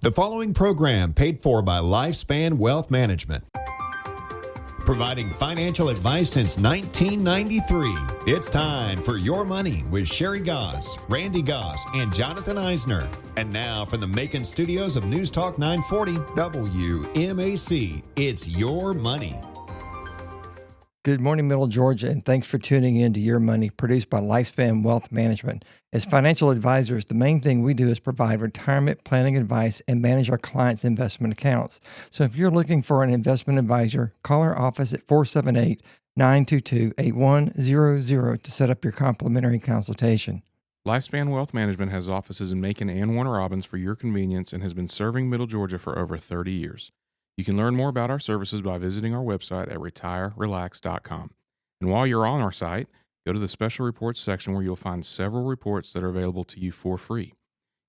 The following program paid for by Lifespan Wealth Management. Providing financial advice since 1993. It's time for Your Money with Sherry Goss, Randy Goss, and Jonathan Eisner. And now from the Macon studios of News Talk 940 WMAC, it's Your Money. Good morning, Middle Georgia, and thanks for tuning in to Your Money, produced by Lifespan Wealth Management. As financial advisors, the main thing we do is provide retirement planning advice and manage our clients' investment accounts. So if you're looking for an investment advisor, call our office at 478-922-8100 to set up your complimentary consultation. Lifespan Wealth Management has offices in Macon and Warner Robins for your convenience and has been serving Middle Georgia for over 30 years. You can learn more about our services by visiting our website at retirerelax.com. And while you're on our site, go to the special reports section where you'll find several reports that are available to you for free.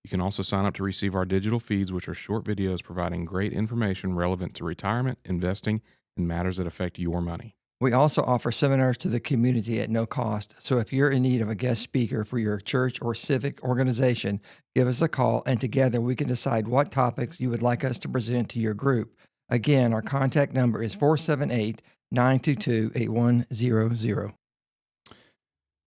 You can also sign up to receive our digital feeds, which are short videos providing great information relevant to retirement, investing, and matters that affect your money. We also offer seminars to the community at no cost. So if you're in need of a guest speaker for your church or civic organization, give us a call, and together we can decide what topics you would like us to present to your group. Again, our contact number is 478-922-8100.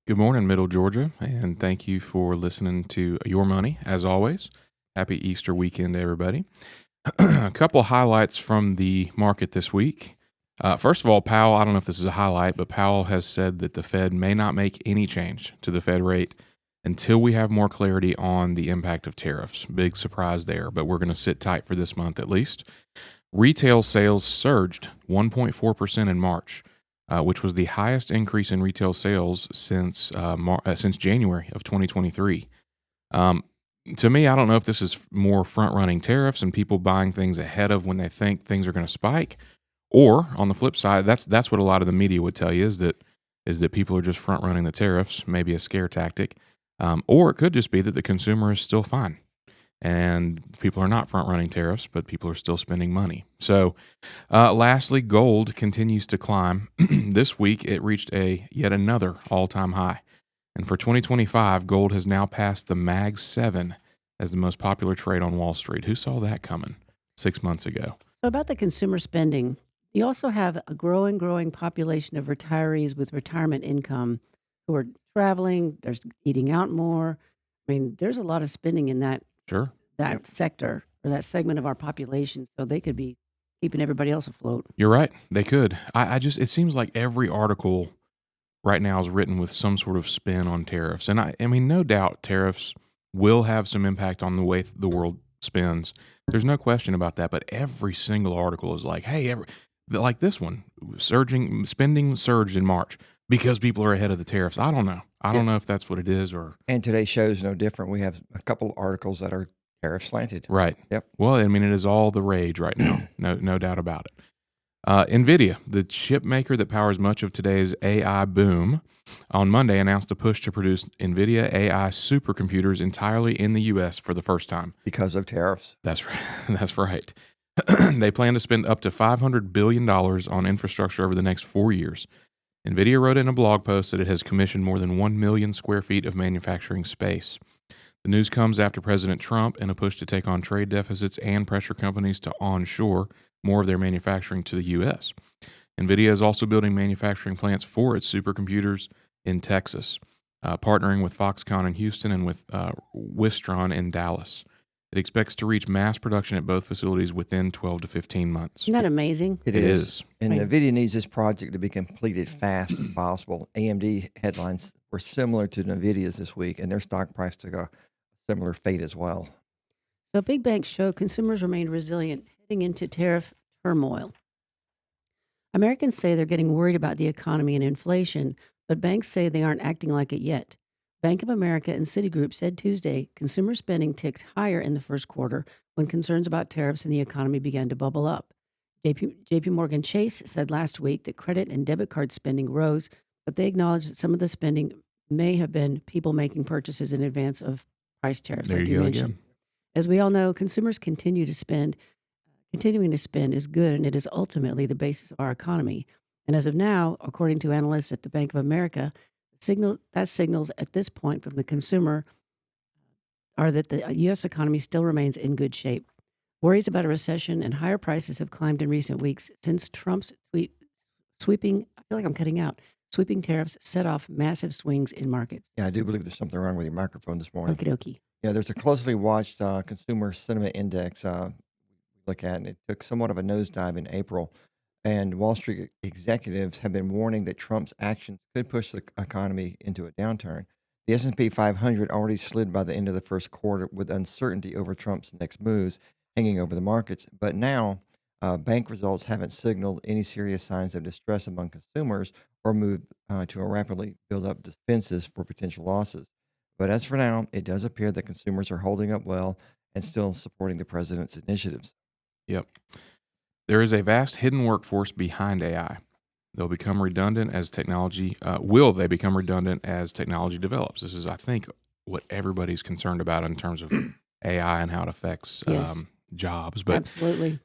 Good morning, Middle Georgia, and thank you for listening to Your Money, as always. Happy Easter weekend, everybody. A couple highlights from the market this week. First of all, Powell, I don't know if this is a highlight, but Powell has said that the Fed may not make any change to the Fed rate until we have more clarity on the impact of tariffs. Big surprise there, but we're going to sit tight for this month at least. Retail sales surged 1.4% in March, which was the highest increase in retail sales since January of 2023. To me, I don't know if this is more front-running tariffs and people buying things ahead of when they think things are going to spike, or on the flip side, that's what a lot of the media would tell you is that people are just front-running the tariffs, maybe a scare tactic, or it could just be that the consumer is still fine. And people are not front-running tariffs, but people are still spending money. So lastly, gold continues to climb. This week, it reached yet another all-time high. And for 2025, gold has now passed the Mag 7 as the most popular trade on Wall Street. Who saw that coming 6 months ago? So about the consumer spending, you also have a growing population of retirees with retirement income who are traveling, there's eating out more. I mean, there's a lot of spending in that sector or that segment of our population, so they could be keeping everybody else afloat. You're right. They could. It seems like every article right now is written with some sort of spin on tariffs. And I mean, no doubt tariffs will have some impact on the way the world spends. There's no question about that. But every single article is like, hey, like this one, spending surged in March because people are ahead of the tariffs. I don't know. I don't know if that's what it is or. And today's show is no different. We have a couple of articles that are tariff slanted. Right. Yep. Well, I mean, it is all the rage right now. No doubt about it. NVIDIA, the chip maker that powers much of today's AI boom, on Monday announced a push to produce NVIDIA AI supercomputers entirely in the U.S. for the first time. Because of tariffs. That's right. That's right. They plan to spend up to $500 billion on infrastructure over the next 4 years. NVIDIA wrote in a blog post that it has commissioned more than 1 million square feet of manufacturing space. The news comes after President Trump, in a push to take on trade deficits and pressure companies to onshore more of their manufacturing to the U.S. NVIDIA is also building manufacturing plants for its supercomputers in Texas, partnering with Foxconn in Houston and with Wistron in Dallas. It expects to reach mass production at both facilities within 12 to 15 months. Isn't that amazing? It is. And NVIDIA needs this project to be completed fast as possible. AMD headlines were similar to NVIDIA's this week, and their stock price took a similar fate as well. So big banks show consumers remained resilient heading into tariff turmoil. Americans say they're getting worried about the economy and inflation, but banks say they aren't acting like it yet. Bank of America and Citigroup said Tuesday consumer spending ticked higher in the first quarter when concerns about tariffs in the economy began to bubble up. JP Morgan Chase said last week that credit and debit card spending rose, but they acknowledged that some of the spending may have been people making purchases in advance of price tariffs, There like you you go mentioned. again. As we all know, consumers continue to spend. Continuing to spend is good, and it is ultimately the basis of our economy. And as of now, according to analysts at the Bank of America, signals at this point from the consumer are that the U.S. economy still remains in good shape. Worries about a recession and higher prices have climbed in recent weeks since Trump's sweeping, I feel like I'm cutting out, sweeping tariffs set off massive swings in markets. Yeah, I do believe there's something wrong with your microphone this morning. Okie dokie. Yeah, there's a closely watched consumer sentiment index look at, and it took somewhat of a nosedive in April. And Wall Street executives have been warning that Trump's actions could push the economy into a downturn. The S&P 500 already slid by the end of the first quarter with uncertainty over Trump's next moves hanging over the markets. But now, bank results haven't signaled any serious signs of distress among consumers or moved to rapidly build up defenses for potential losses. But as for now, it does appear that consumers are holding up well and still supporting the president's initiatives. Yep. There is a vast hidden workforce behind AI. They'll become redundant as technology. Will they become redundant as technology develops? This is, I think, what everybody's concerned about in terms of AI and how it affects Yes. jobs. But Absolutely.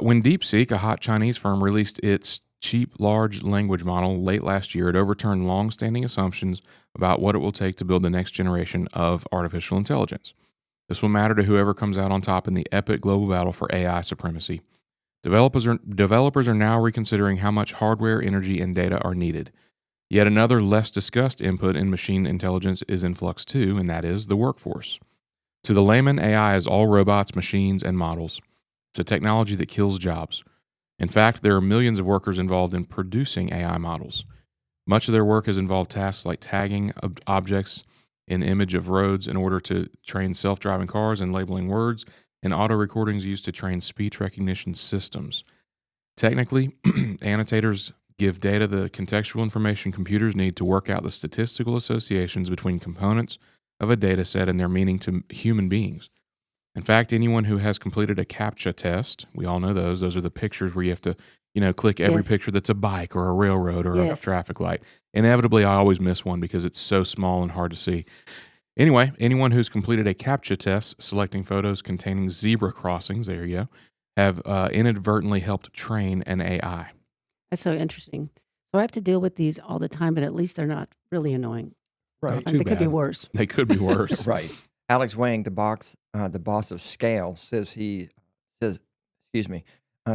when DeepSeek, a hot Chinese firm, released its cheap large language model late last year, it overturned long-standing assumptions about what it will take to build the next generation of artificial intelligence. This will matter to whoever comes out on top in the epic global battle for AI supremacy. Developers are now reconsidering how much hardware, energy, and data are needed. Yet another less discussed input in machine intelligence is in flux too, and that is the workforce. To the layman, AI is all robots, machines, and models. It's a technology that kills jobs. In fact, there are millions of workers involved in producing AI models. Much of their work has involved tasks like tagging objects in image of roads in order to train self-driving cars and labeling words, and auto recordings used to train speech recognition systems. Technically, annotators give data the contextual information computers need to work out the statistical associations between components of a data set and their meaning to human beings. In fact, anyone who has completed a CAPTCHA test, we all know those. Those are the pictures where you have to, click every Yes. picture that's a bike or a railroad or a Yes. traffic light. Inevitably, I always miss one because it's so small and hard to see. Anyway, anyone who's completed a CAPTCHA test selecting photos containing zebra crossings, there you go, have inadvertently helped train an AI. That's so interesting. So I have to deal with these all the time, but at least they're not really annoying. Right. They could be worse. They could be worse. Right. Alex Wang, the boss of Scale, says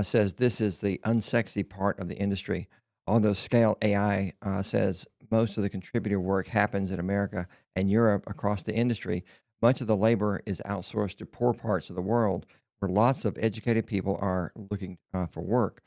says this is the unsexy part of the industry. Although Scale AI says most of the contributor work happens in America and Europe across the industry, much of the labor is outsourced to poor parts of the world where lots of educated people are looking for work.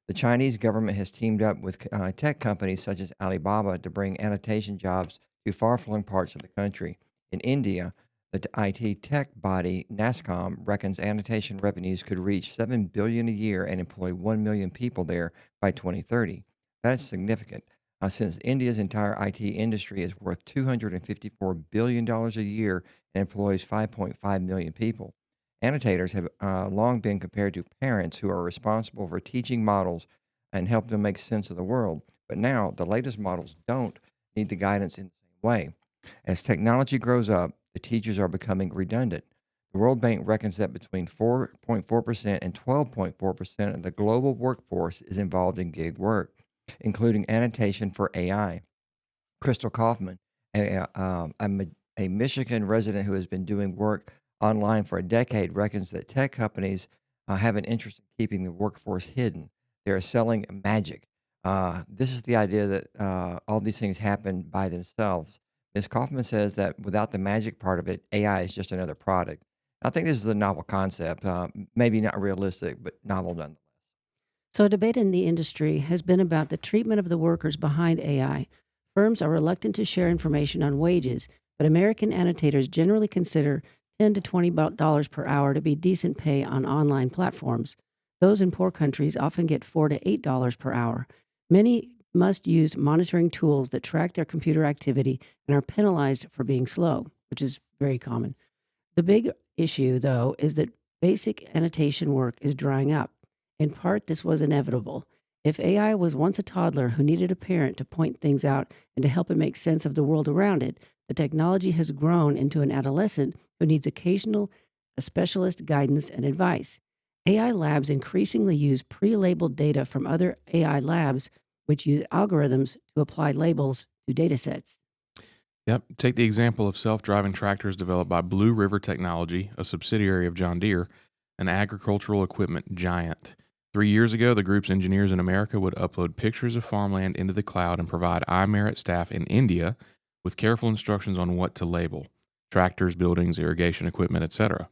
The Chinese government has teamed up with tech companies such as Alibaba to bring annotation jobs to far-flung parts of the country. In India, the IT tech body NASSCOM reckons annotation revenues could reach $7 billion a year and employ 1 million people there by 2030. That's significant, since India's entire IT industry is worth $254 billion a year and employs 5.5 million people. Annotators have long been compared to parents who are responsible for teaching models and help them make sense of the world. But now the latest models don't need the guidance in the same way. As technology grows up, the teachers are becoming redundant. The World Bank reckons that between 4.4% and 12.4% of the global workforce is involved in gig work, including annotation for AI. Crystal Kaufman, a Michigan resident who has been doing work online for a decade, reckons that tech companies have an interest in keeping the workforce hidden. They're selling magic. This is the idea that all these things happen by themselves. Ms. Kaufman says that without the magic part of it, AI is just another product. I think this is a novel concept, maybe not realistic, but novel nonetheless. So a debate in the industry has been about the treatment of the workers behind AI. Firms are reluctant to share information on wages, but American annotators generally consider $10 to $20 per hour to be decent pay on online platforms. Those in poor countries often get $4 to $8 per hour. Many must use monitoring tools that track their computer activity and are penalized for being slow, which is very common. The big issue, though, is that basic annotation work is drying up. In part, this was inevitable. If AI was once a toddler who needed a parent to point things out and to help it make sense of the world around it, the technology has grown into an adolescent who needs occasional specialist guidance and advice. AI labs increasingly use pre-labeled data from other AI labs, which use algorithms to apply labels to data sets. Yep. Take the example of self-driving tractors developed by Blue River Technology, a subsidiary of John Deere. an agricultural equipment giant. 3 years ago, the group's engineers in America would upload pictures of farmland into the cloud and provide iMerit staff in India with careful instructions on what to label: tractors, buildings, irrigation equipment, etc.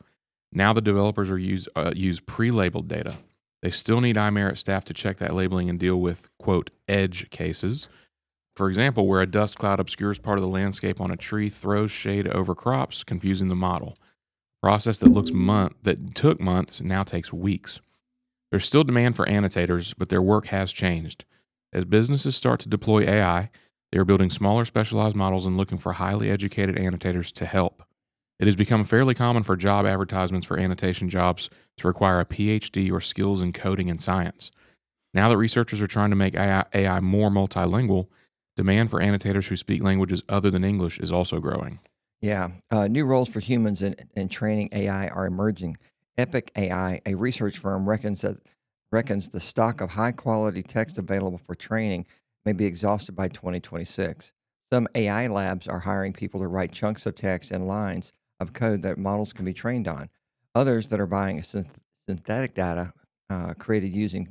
Now the developers use pre-labeled data. They still need iMerit staff to check that labeling and deal with, quote, edge cases. For example, where a dust cloud obscures part of the landscape on a tree, throws shade over crops, confusing the model. Process that took months now takes weeks. There's still demand for annotators, but their work has changed. As businesses start to deploy AI, they are building smaller specialized models and looking for highly educated annotators to help. It has become fairly common for job advertisements for annotation jobs to require a PhD or skills in coding and science. Now that researchers are trying to make AI more multilingual, demand for annotators who speak languages other than English is also growing. Yeah. New roles for humans in training AI are emerging. Epic AI, a research firm, reckons the stock of high-quality text available for training may be exhausted by 2026. Some AI labs are hiring people to write chunks of text and lines of code that models can be trained on. Others that are buying synthetic data created using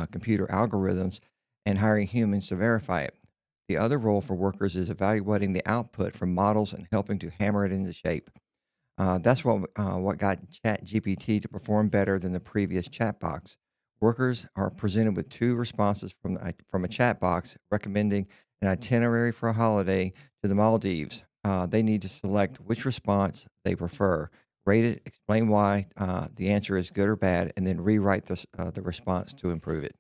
computer algorithms and hiring humans to verify it. The other role for workers is evaluating the output from models and helping to hammer it into shape. That's what got ChatGPT to perform better than the previous chat box. Workers are presented with 2 responses from a chat box recommending an itinerary for a holiday to the Maldives. They need to select which response they prefer, rate it, explain why the answer is good or bad, and then rewrite the response to improve it.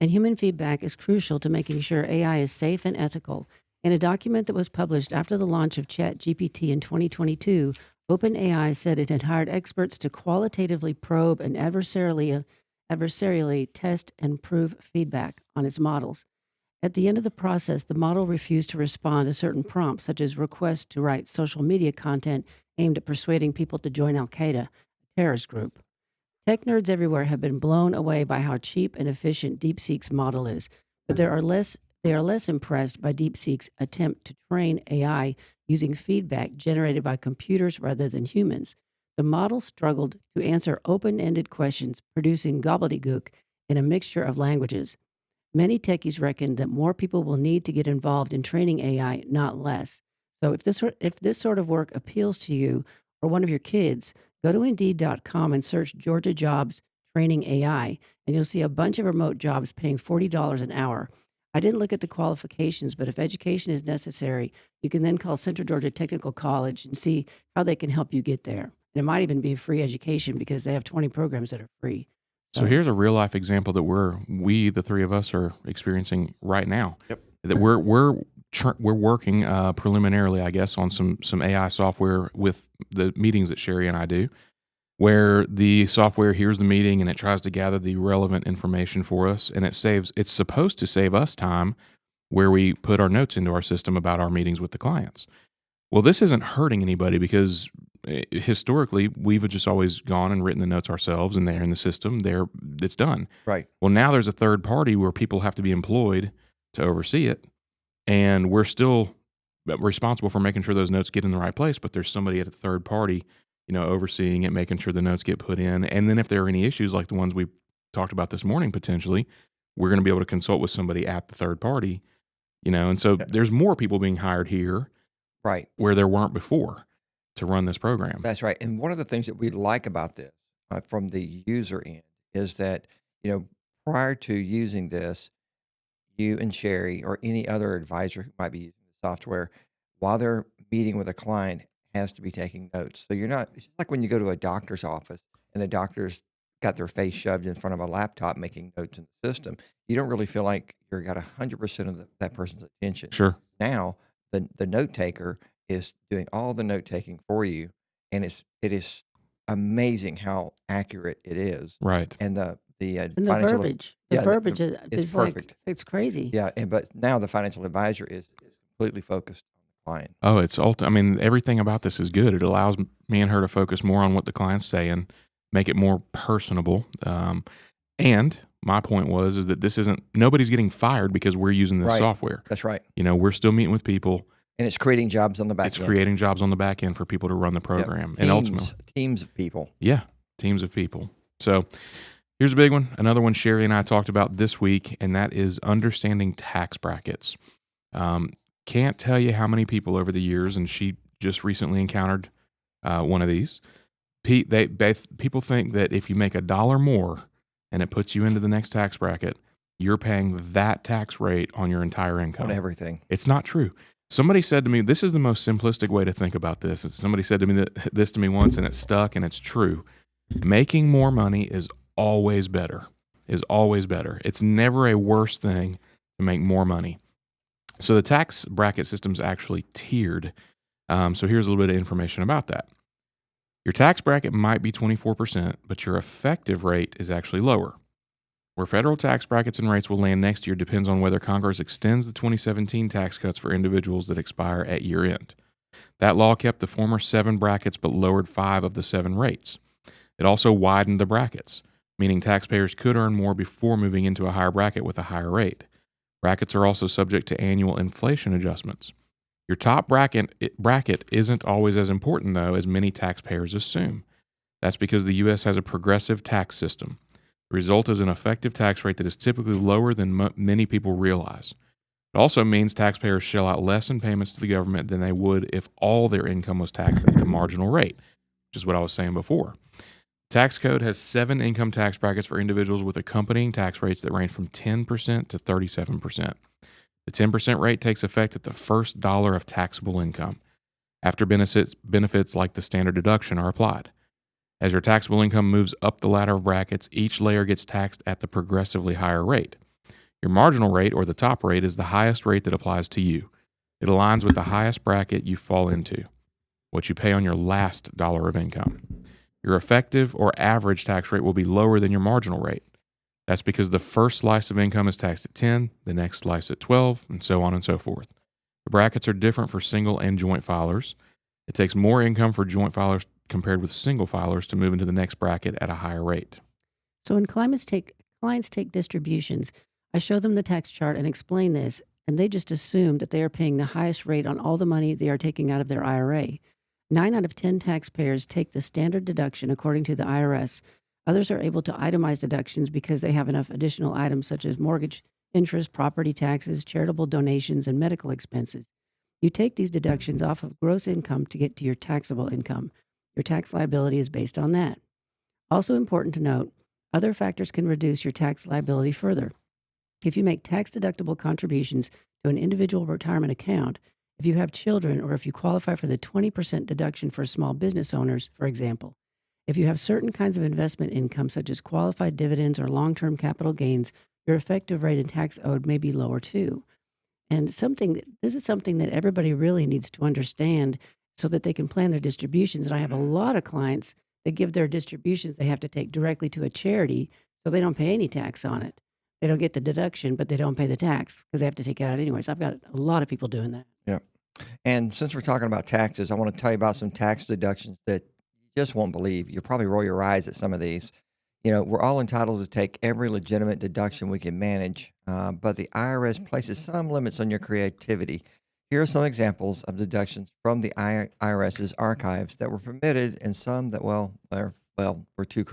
And human feedback is crucial to making sure AI is safe and ethical. In a document that was published after the launch of ChatGPT in 2022, OpenAI said it had hired experts to qualitatively probe and adversarially test and prove feedback on its models. At the end of the process, the model refused to respond to certain prompts, such as requests to write social media content aimed at persuading people to join Al-Qaeda, a terrorist group. Tech nerds everywhere have been blown away by how cheap and efficient DeepSeek's model is, but they are less impressed by DeepSeek's attempt to train AI using feedback generated by computers rather than humans. The model struggled to answer open-ended questions, producing gobbledygook in a mixture of languages. Many techies reckon that more people will need to get involved in training AI, not less. So if this sort of work appeals to you or one of your kids, go to Indeed.com and search Georgia Jobs Training AI, and you'll see a bunch of remote jobs paying $40 an hour. I didn't look at the qualifications, but if education is necessary, you can then call Central Georgia Technical College and see how they can help you get there. And it might even be free education because they have 20 programs that are free. So here's a real life example that the 3 of us are experiencing right now. Yep. That we're working preliminarily, I guess, on some AI software with the meetings that Sherry and I do, where the software hears the meeting and it tries to gather the relevant information for us, and it's supposed to save us time where we put our notes into our system about our meetings with the clients. Well, this isn't hurting anybody because historically we've just always gone and written the notes ourselves, and they're in the system. It's done. Right. Well, now there's a third party where people have to be employed to oversee it, and we're still responsible for making sure those notes get in the right place. But there's somebody at the third party, overseeing it, making sure the notes get put in. And then if there are any issues like the ones we talked about this morning, potentially, we're going to be able to consult with somebody at the third party. And so there's more people being hired here. Right. Where there weren't before to run this program. That's right. And one of the things that we like about this from the user end is that, prior to using this, you and Sherry or any other advisor who might be using the software, while they're meeting with a client, has to be taking notes. So it's just like when you go to a doctor's office and the doctor's got their face shoved in front of a laptop making notes in the system. You don't really feel like you've got 100% of that person's attention. Sure. Now, the note taker is doing all the note taking for you, and it is amazing how accurate it is. Right. And the verbiage, verbiage is perfect. Like, it's crazy. Yeah, but now the financial advisor is completely focused on the client. Oh, it's everything about this is good. It allows me and her to focus more on what the client's saying, make it more personable. And my point is that nobody's getting fired because we're using this software. That's right. We're still meeting with people. And it's creating jobs on the back end. It's creating jobs on the back end for people to run the program. Yep. And ultimately, teams of people. Yeah. teams of people. So here's a big one. Another one Sherry and I talked about this week, and that is understanding tax brackets. Can't tell you how many people over the years, and she just recently encountered one of these. People think that if you make $1 more and it puts you into the next tax bracket, you're paying that tax rate on your entire income. On everything. It's not true. Somebody said to me, this is the most simplistic way to think about this. Somebody said to me this to me once, and it stuck, and it's true. Making more money is always better. It's never a worse thing to make more money. So the tax bracket system is actually tiered. So here's a little bit of information about that. Your tax bracket might be 24%, but your effective rate is actually lower. Where federal tax brackets and rates will land next year depends on whether Congress extends the 2017 tax cuts for individuals that expire at year end. That law kept the former 7 brackets but lowered 5 of the 7 rates. It also widened the brackets, meaning taxpayers could earn more before moving into a higher bracket with a higher rate. Brackets are also subject to annual inflation adjustments. Your top bracket isn't always as important, though, as many taxpayers assume. That's because the U.S. has a progressive tax system. The result is an effective tax rate that is typically lower than many people realize. It also means taxpayers shell out less in payments to the government than they would if all their income was taxed at the marginal rate, which is what I was saying before. Tax code has 7 income tax brackets for individuals with accompanying tax rates that range from 10% to 37%. The 10% rate takes effect at the first dollar of taxable income. After benefits like the standard deduction are applied. As your taxable income moves up the ladder of brackets, each layer gets taxed at the progressively higher rate. Your marginal rate, or the top rate, is the highest rate that applies to you. It aligns with the highest bracket you fall into, what you pay on your last dollar of income. Your effective or average tax rate will be lower than your marginal rate. That's because the first slice of income is taxed at 10, the next slice at 12, and so on and so forth. The brackets are different for single and joint filers. It takes more income for joint filers compared with single filers to move into the next bracket at a higher rate. So when clients take distributions, I show them the tax chart and explain this, and they just assume that they are paying the highest rate on all the money they are taking out of their IRA. 9 out of 10 taxpayers take the standard deduction according to the IRS. Others are able to itemize deductions because they have enough additional items such as mortgage, interest, property taxes, charitable donations, and medical expenses. You take these deductions off of gross income to get to your taxable income. Your tax liability is based on that. Also important to note, other factors can reduce your tax liability further. If you make tax-deductible contributions to an individual retirement account, if you have children, or if you qualify for the 20% deduction for small business owners, for example, if you have certain kinds of investment income, such as qualified dividends or long-term capital gains, your effective rate in tax owed may be lower too. And this is something that everybody really needs to understand so that they can plan their distributions. And I have a lot of clients that give their distributions, they have to take directly to a charity, so they don't pay any tax on it. They don't get the deduction, but they don't pay the tax because they have to take it out anyways. I've got a lot of people doing that. Yeah. And since we're talking about taxes, I want to tell you about some tax deductions that you just won't believe. You'll probably roll your eyes at some of these. You know, we're all entitled to take every legitimate deduction we can manage, but the IRS places some limits on your creativity. Here are some examples of deductions from the IRS's archives that were permitted, and some that, were too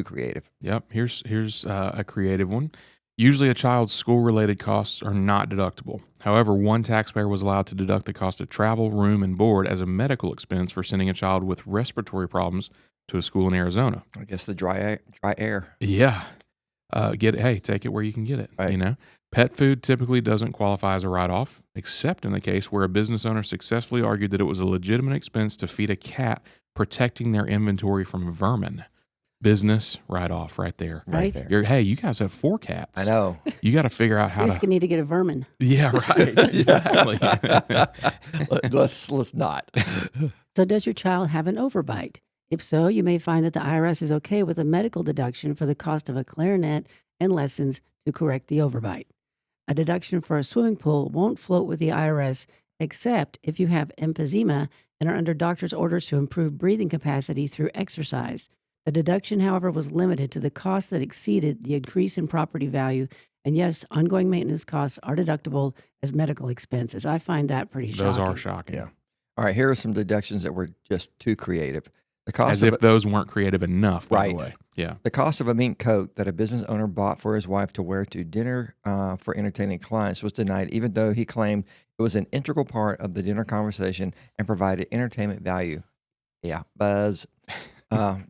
creative. Yep. Here's a creative one. Usually a child's school-related costs are not deductible. However, one taxpayer was allowed to deduct the cost of travel, room, and board as a medical expense for sending a child with respiratory problems to a school in Arizona. I guess the dry air. Yeah. Take it where you can get it. Right. You know, pet food typically doesn't qualify as a write-off, except in the case where a business owner successfully argued that it was a legitimate expense to feed a cat, protecting their inventory from vermin. Business write-off right there. Right. Hey, you guys have 4 cats. I know. You got to figure out how You're to. just going to need to get a vermin. Yeah, right. Exactly. Let's not. So does your child have an overbite? If so, you may find that the IRS is okay with a medical deduction for the cost of a clarinet and lessons to correct the overbite. A deduction for a swimming pool won't float with the IRS except if you have emphysema and are under doctor's orders to improve breathing capacity through exercise. The deduction, however, was limited to the cost that exceeded the increase in property value. And yes, ongoing maintenance costs are deductible as medical expenses. I find that pretty shocking. Those are shocking. Yeah. All right, here are some deductions that were just too creative. The cost As of if those weren't creative enough, by the Right. way. Yeah. The cost of a mink coat that a business owner bought for his wife to wear to dinner for entertaining clients was denied, even though he claimed it was an integral part of the dinner conversation and provided entertainment value. Yeah, buzz.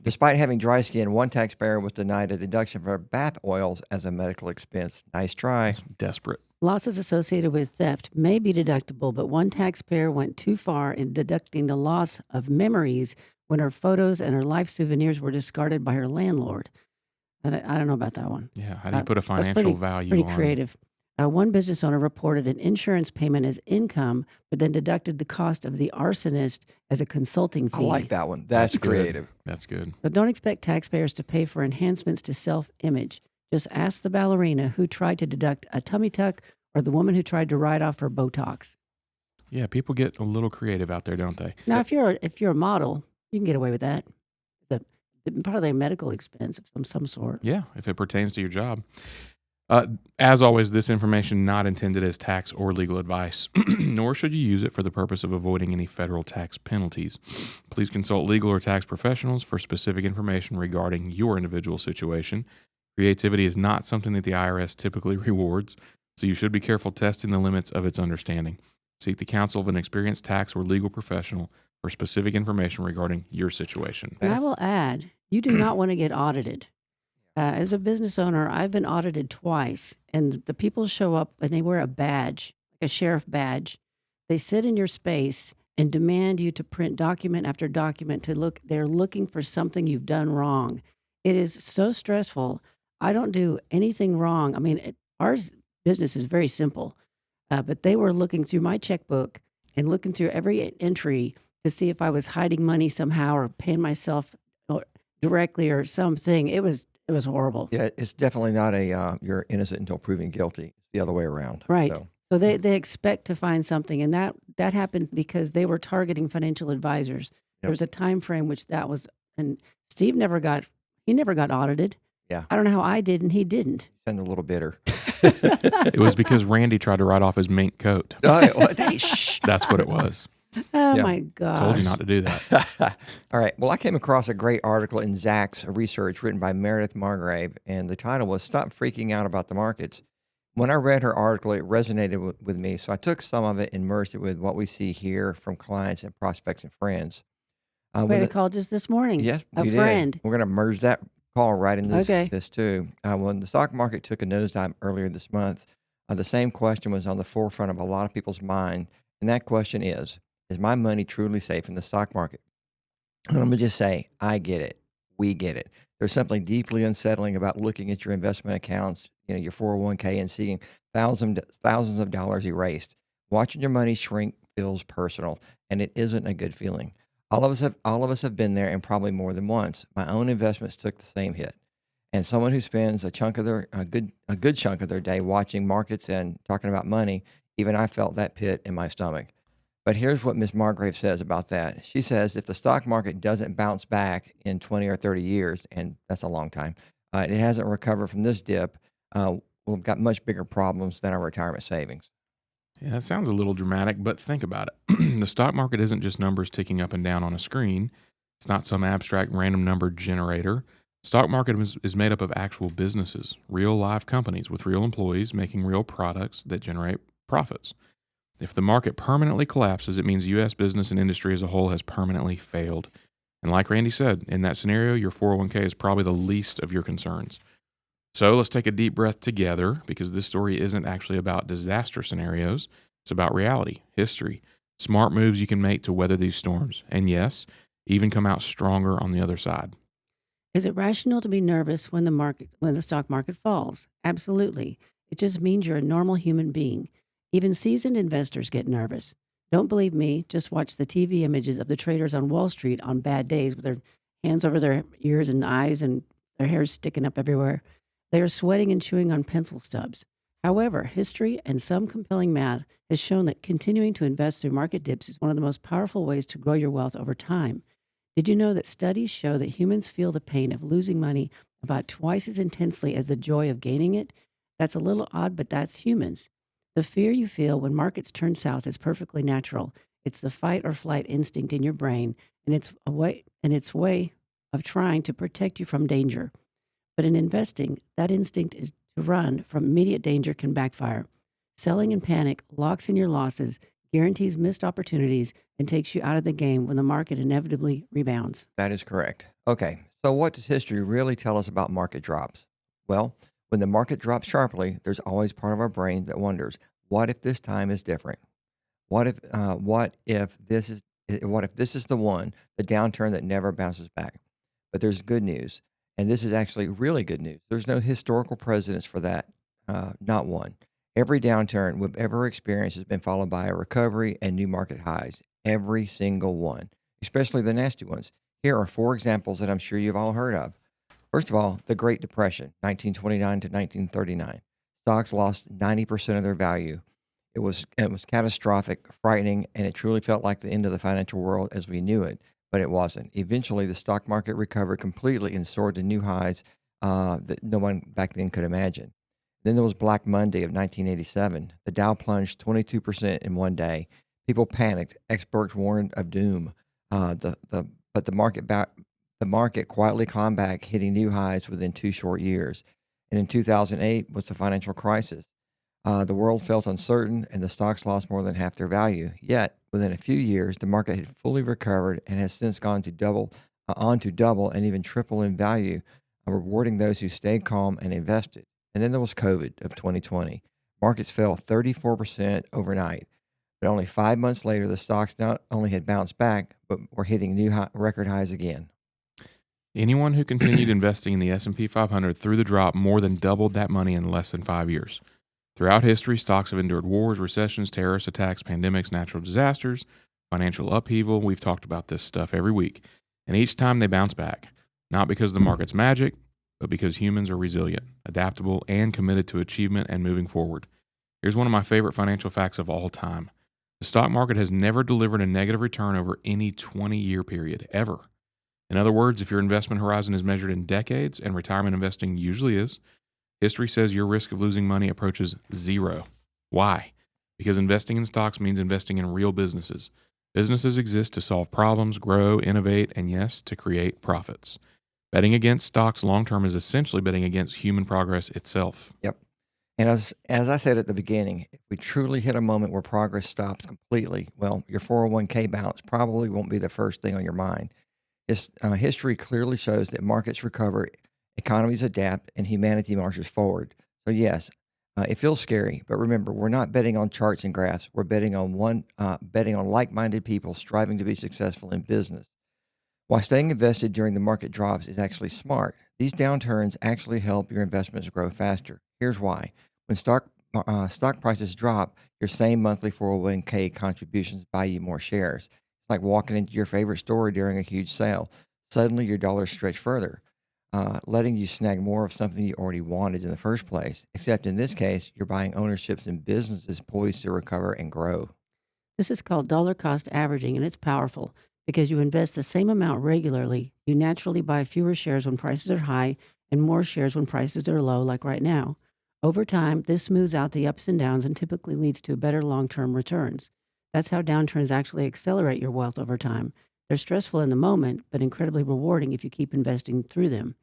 Despite having dry skin, one taxpayer was denied a deduction for bath oils as a medical expense. Nice try. Desperate. Losses associated with theft may be deductible, but one taxpayer went too far in deducting the loss of memories when her photos and her life souvenirs were discarded by her landlord. I don't know about that one. Yeah. How do you put a That's financial value pretty on? creative. One business owner reported an insurance payment as income, but then deducted the cost of the arsonist as a consulting I fee. like that one. That's good. creative. That's good. But don't expect taxpayers to pay for enhancements to self-image. Just ask the ballerina who tried to deduct a tummy tuck or the woman who tried to write off her Botox. Yeah. People get a little creative out there, don't they? Now, if you're a model, you can get away with that. It's probably a medical expense of some sort. Yeah. If it pertains to your job. As always, this information not intended as tax or legal advice, nor should you use it for the purpose of avoiding any federal tax penalties. Please consult legal or tax professionals for specific information regarding your individual situation. Creativity is not something that the IRS typically rewards, so you should be careful testing the limits of its understanding. Seek the counsel of an experienced tax or legal professional for specific information regarding your situation. And I will add, you do not want to get audited. As a business owner, I've been audited twice, and the people show up and they wear a badge, like a sheriff badge. They sit in your space and demand you to print document after document to look. They're looking for something you've done wrong. It is so stressful. I don't do anything wrong. I mean, ours business is very simple, but they were looking through my checkbook and looking through every entry to see if I was hiding money somehow or paying myself directly or something. It was horrible. Yeah, it's definitely not a you're innocent until proven guilty. It's the other way around. Right. So, So they expect to find something, and that happened because they were targeting financial advisors. There was a time frame which that was, and Steve never got audited. Yeah. I don't know how I did and he didn't. sound a little bitter. It was because Randy tried to write off his mink coat. Shh. That's what it was. Oh Yeah. my gosh. Told you not to do that. All right. Well, I came across a great article in Zacks Research written by Meredith Margrave, and the title was Stop Freaking Out About the Markets. When I read her article, it resonated with me, so I took some of it and merged it with what we see here from clients and prospects and friends. We had a call just this morning. Yes, a we friend. did. We're going to merge that call right into this, Okay. this too. When the stock market took a nosedive earlier this month, the same question was on the forefront of a lot of people's mind, and that question is my money truly safe in the stock market? And let me just say, I get it. We get it. There's something deeply unsettling about looking at your investment accounts, your 401k, and seeing thousands of dollars erased. Watching your money shrink feels personal, and it isn't a good feeling. All of us have been there, and probably more than once. My own investments took the same hit, and someone who spends a good chunk of their day watching markets and talking about money, even I felt that pit in my stomach. But here's what Ms. Margrave says about that. She says if the stock market doesn't bounce back in 20 or 30 years, and that's a long time, it hasn't recovered from this dip, we've got much bigger problems than our retirement savings. Yeah, that sounds a little dramatic, but think about it. The stock market isn't just numbers ticking up and down on a screen. It's not some abstract random number generator. Stock market is made up of actual businesses, real live companies with real employees making real products that generate profits. If the market permanently collapses, it means U.S. business and industry as a whole has permanently failed. And like Randy said, in that scenario, your 401k is probably the least of your concerns. So let's take a deep breath together, because this story isn't actually about disaster scenarios. It's about reality, history, smart moves you can make to weather these storms. And yes, even come out stronger on the other side. Is it rational to be nervous when the stock market falls? Absolutely. It just means you're a normal human being. Even seasoned investors get nervous. Don't believe me? Just watch the TV images of the traders on Wall Street on bad days with their hands over their ears and eyes and their hair sticking up everywhere. They are sweating and chewing on pencil stubs. However, history and some compelling math has shown that continuing to invest through market dips is one of the most powerful ways to grow your wealth over time. Did you know that studies show that humans feel the pain of losing money about twice as intensely as the joy of gaining it? That's a little odd, but that's humans. The fear you feel when markets turn south is perfectly natural. It's the fight or flight instinct in your brain, and its way of trying to protect you from danger. But in investing, that instinct is to run from immediate danger can backfire. Selling in panic locks in your losses, guarantees missed opportunities, and takes you out of the game when the market inevitably rebounds. That is correct. Okay, so what does history really tell us about market drops? Well, when the market drops sharply, there's always part of our brain that wonders, what if this time is different? What if this is the one, the downturn that never bounces back? But there's good news, and this is actually really good news. There's no historical precedence for that, not one. Every downturn we've ever experienced has been followed by a recovery and new market highs. Every single one, especially the nasty ones. Here are 4 examples that I'm sure you've all heard of. First of all, the Great Depression, 1929 to 1939. Stocks lost 90% of their value. It was catastrophic, frightening, and it truly felt like the end of the financial world as we knew it, but it wasn't. Eventually, the stock market recovered completely and soared to new highs that no one back then could imagine. Then there was Black Monday of 1987. The Dow plunged 22% in one day. People panicked. Experts warned of doom. But the market quietly climbed back, hitting new highs within 2 short years. And in 2008 was the financial crisis. The world felt uncertain, and the stocks lost more than half their value. Yet, within a few years, the market had fully recovered and has since gone to double, and even triple in value, rewarding those who stayed calm and invested. And then there was COVID of 2020. Markets fell 34% overnight. But only 5 months later, the stocks not only had bounced back, but were hitting new record highs again. Anyone who continued investing in the S&P 500 through the drop more than doubled that money in less than 5 years. Throughout history, stocks have endured wars, recessions, terrorist attacks, pandemics, natural disasters, financial upheaval. We've talked about this stuff every week. And each time they bounce back, not because the market's magic, but because humans are resilient, adaptable, and committed to achievement and moving forward. Here's one of my favorite financial facts of all time. The stock market has never delivered a negative return over any 20-year period, ever. In other words, if your investment horizon is measured in decades, and retirement investing usually is, history says your risk of losing money approaches 0. Why? Because investing in stocks means investing in real businesses. Businesses exist to solve problems, grow, innovate, and yes, to create profits. Betting against stocks long-term is essentially betting against human progress itself. Yep. And as I said at the beginning, if we truly hit a moment where progress stops completely, well, your 401k balance probably won't be the first thing on your mind. History clearly shows that markets recover, economies adapt, and humanity marches forward. So yes, it feels scary, but remember, we're not betting on charts and graphs. We're betting on like-minded people striving to be successful in business. While staying invested during the market drops is actually smart, these downturns actually help your investments grow faster. Here's why. When stock prices drop, your same monthly 401k contributions buy you more shares. It's like walking into your favorite store during a huge sale. Suddenly, your dollars stretch further, letting you snag more of something you already wanted in the first place. Except in this case, you're buying ownerships in businesses poised to recover and grow. This is called dollar cost averaging, and it's powerful. Because you invest the same amount regularly, you naturally buy fewer shares when prices are high and more shares when prices are low, like right now. Over time, this smooths out the ups and downs and typically leads to better long-term returns. That's how downturns actually accelerate your wealth over time. They're stressful in the moment, but incredibly rewarding if you keep investing through them.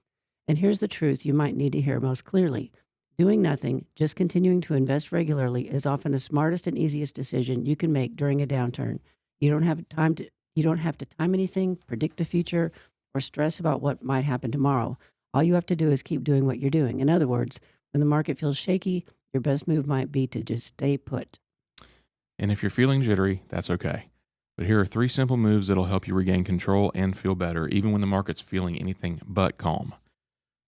And here's the truth you might need to hear most clearly. Doing nothing, just continuing to invest regularly, is often the smartest and easiest decision you can make during a downturn. You don't have to time anything, predict the future, or stress about what might happen tomorrow. All you have to do is keep doing what you're doing. In other words, when the market feels shaky, your best move might be to just stay put. And if you're feeling jittery, that's okay. But here are 3 simple moves that'll help you regain control and feel better, even when the market's feeling anything but calm.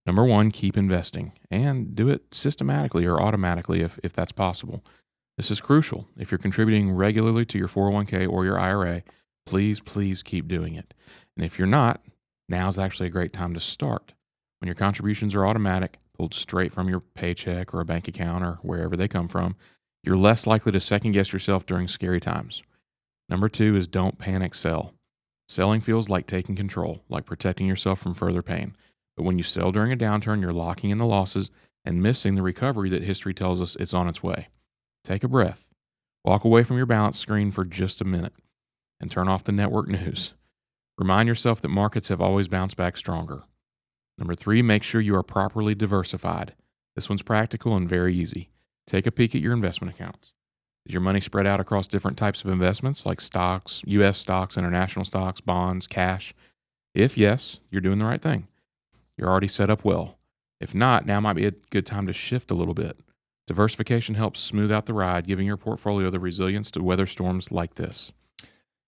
Number 1, keep investing, and do it systematically or automatically if that's possible. This is crucial. If you're contributing regularly to your 401k or your IRA, please keep doing it. And if you're not, now's actually a great time to start. When your contributions are automatic, pulled straight from your paycheck or a bank account or wherever they come from, you're less likely to second guess yourself during scary times. Number 2 is don't panic sell. Selling feels like taking control, like protecting yourself from further pain. But when you sell during a downturn, you're locking in the losses and missing the recovery that history tells us is on its way. Take a breath. Walk away from your balance screen for just a minute and turn off the network news. Remind yourself that markets have always bounced back stronger. Number 3, make sure you are properly diversified. This one's practical and very easy. Take a peek at your investment accounts. Is your money spread out across different types of investments like stocks, U.S. stocks, international stocks, bonds, cash? If yes, you're doing the right thing. You're already set up well. If not, now might be a good time to shift a little bit. Diversification helps smooth out the ride, giving your portfolio the resilience to weather storms like this.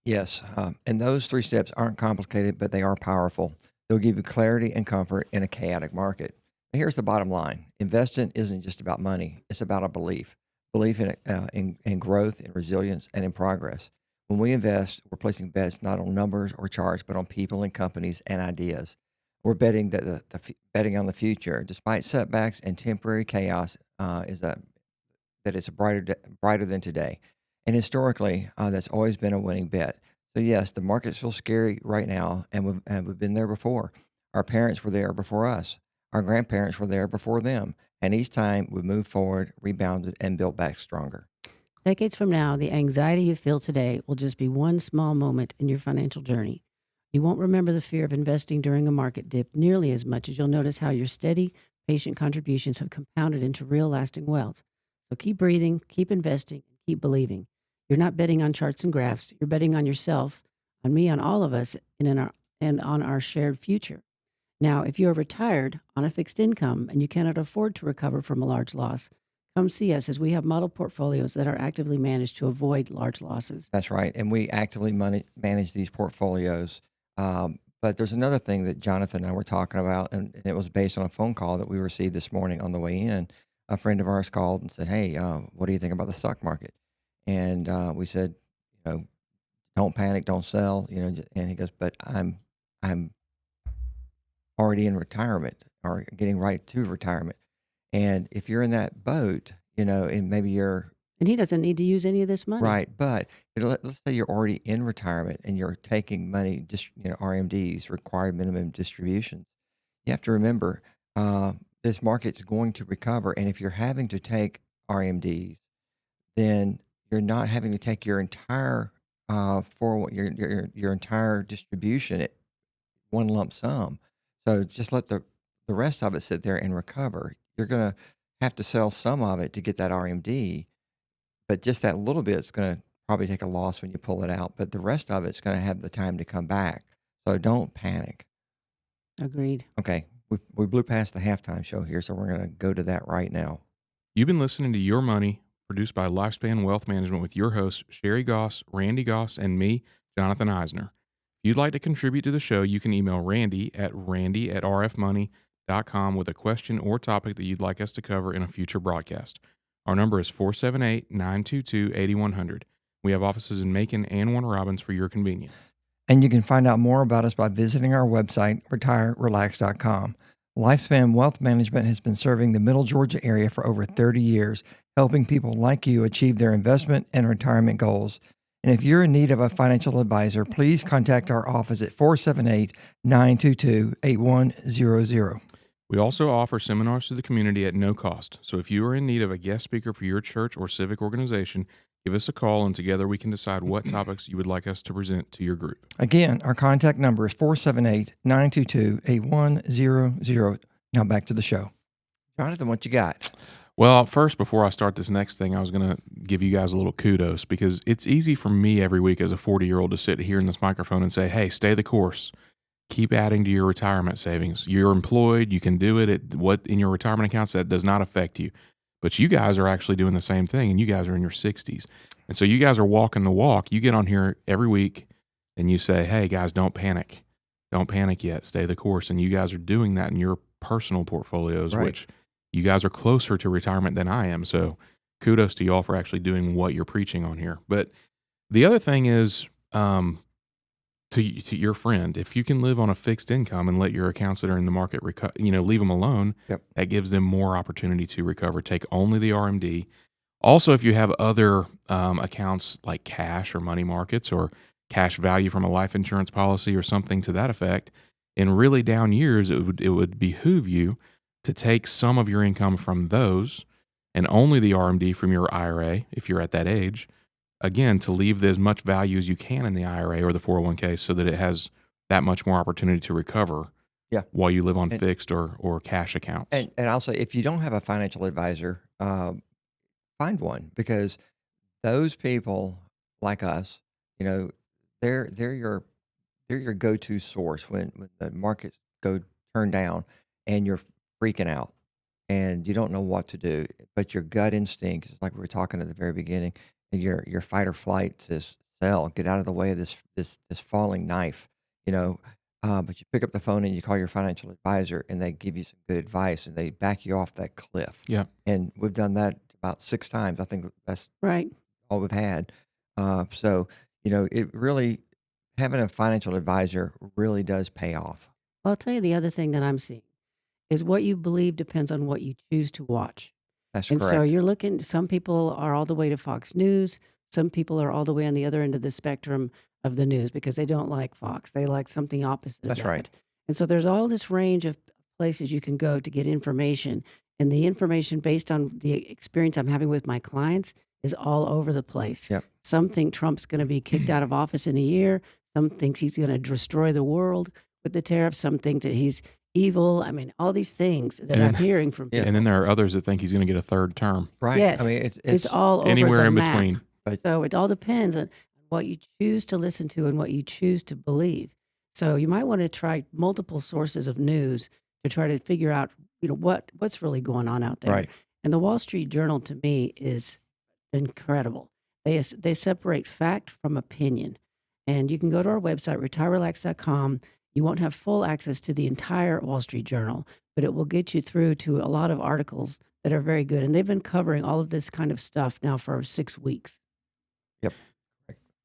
Yes, and those 3 steps aren't complicated, but they are powerful. They'll give you clarity and comfort in a chaotic market. And here's the bottom line. Investing isn't just about money. It's about a belief in growth, in resilience, and in progress. When we invest, we're placing bets not on numbers or charts, but on people and companies and ideas. We're betting that betting on the future, despite setbacks and temporary chaos, that it's brighter than today. And historically, that's always been a winning bet. So yes, the markets feel scary right now, and we've been there before. Our parents were there before us. Our grandparents were there before them. And each time we moved forward, rebounded, and built back stronger. Decades from now, the anxiety you feel today will just be one small moment in your financial journey. You won't remember the fear of investing during a market dip nearly as much as you'll notice how your steady, patient contributions have compounded into real lasting wealth. So keep breathing, keep investing, and keep believing. You're not betting on charts and graphs. You're betting on yourself, on me, on all of us, and on our shared future. Now, if you are retired on a fixed income and you cannot afford to recover from a large loss, come see us as we have model portfolios that are actively managed to avoid large losses. That's right. And we actively manage these portfolios. But there's another thing that Jonathan and I were talking about, and it was based on a phone call that we received this morning on the way in. A friend of ours called and said, "Hey, what do you think about the stock market?" And we said, don't panic, don't sell, And he goes, "But I'm already in retirement or getting right to retirement. And if you're in that boat, and maybe you're And he doesn't need to use any of this money. right, but let's say you're already in retirement and you're taking money, just RMDs, required minimum distributions. You have to remember this market's going to recover, and if you're having to take RMDs, then you're not having to take your entire your entire distribution at one lump sum. So just let the rest of it sit there and recover. You're going to have to sell some of it to get that RMD, but just that little bit is going to probably take a loss when you pull it out. But the rest of it's going to have the time to come back. So don't panic. Agreed. Okay, we blew past the halftime show here, so we're going to go to that right now. You've been listening to Your Money, produced by Lifespan Wealth Management with your hosts, Sherry Goss, Randy Goss, and me, Jonathan Eisner. If you'd like to contribute to the show, you can email Randy at rfmoney.com with a question or topic that you'd like us to cover in a future broadcast. Our number is 478-922-8100. We have offices in Macon and Warner Robins for your convenience. And you can find out more about us by visiting our website, retirerelax.com. Lifespan Wealth Management has been serving the Middle Georgia area for over 30 years, helping people like you achieve their investment and retirement goals. And if you're in need of a financial advisor, please contact our office at 478-922-8100. We also offer seminars to the community at no cost. So if you are in need of a guest speaker for your church or civic organization, give us a call and together we can decide what topics you would like us to present to your group. Again, our contact number is 478-922-8100. Now back to the show. Jonathan, what you got? Well, first, before I start this next thing, I was going to give you guys a little kudos because it's easy for me every week as a 40-year-old to sit here in this microphone and say, hey, stay the course. Keep adding to your retirement savings. You're employed. You can do it. What in your retirement accounts, that does not affect you. But you guys are actually doing the same thing, and you guys are in your 60s. And so you guys are walking the walk. You get on here every week, and you say, hey, guys, don't panic. Don't panic yet. Stay the course. And you guys are doing that in your personal portfolios, Right. which you guys are closer to retirement than I am. So kudos to y'all for actually doing what you're preaching on here. But the other thing is, to your friend, if you can live on a fixed income and let your accounts that are in the market, leave them alone, Yep. that gives them more opportunity to recover. Take only the RMD. Also, if you have other accounts like cash or money markets or cash value from a life insurance policy or something to that effect, in really down years, it would behoove you to take some of your income from those and only the RMD from your IRA, if you're at that age, again, to leave as much value as you can in the IRA or the 401k so that it has that much more opportunity to recover Yeah. while you live on And- fixed or cash accounts. And I'll say, if you don't have a financial advisor, find one, because those people like us, they're your go-to source when the markets go turn down and you're freaking out and you don't know what to do, but your gut instinct, like we were talking at the very beginning, and your fight or flight says, "Sell, get out of the way of this falling knife," you know. But you pick up the phone and you call your financial advisor, and they give you some good advice, and they back you off that cliff. Yeah. And we've done that about 6 times. I think that's Right. all we've had. So it really, having a financial advisor really does pay off. Well, I'll tell you the other thing that I'm seeing is what you believe depends on what you choose to watch. That's And so correct. you're looking, some people are all the way to Fox News. Some people are all the way on the other end of the spectrum of the news because they don't like Fox. They like something opposite of That's that. right. And so there's all this range of places you can go to get information. And the information based on the experience I'm having with my clients is all over the place. Yep. Some think Trump's going to be kicked out of office in a year. Some thinks he's going to destroy the world with the tariffs. Some think that he's evil. I mean, all these things that And I'm then- hearing from Yeah. people. And then there are others that think he's going to get a third term. Right. Yes. I mean, It's all over Anywhere the in map. between. So it all depends on what you choose to listen to and what you choose to believe. So you might want to try multiple sources of news to try to figure out, what's really going on out there. Right. And the Wall Street Journal to me is incredible. They separate fact from opinion. And you can go to our website, retirerelax.com. You won't have full access to the entire Wall Street Journal, but it will get you through to a lot of articles that are very good. And they've been covering all of this kind of stuff now for 6 weeks.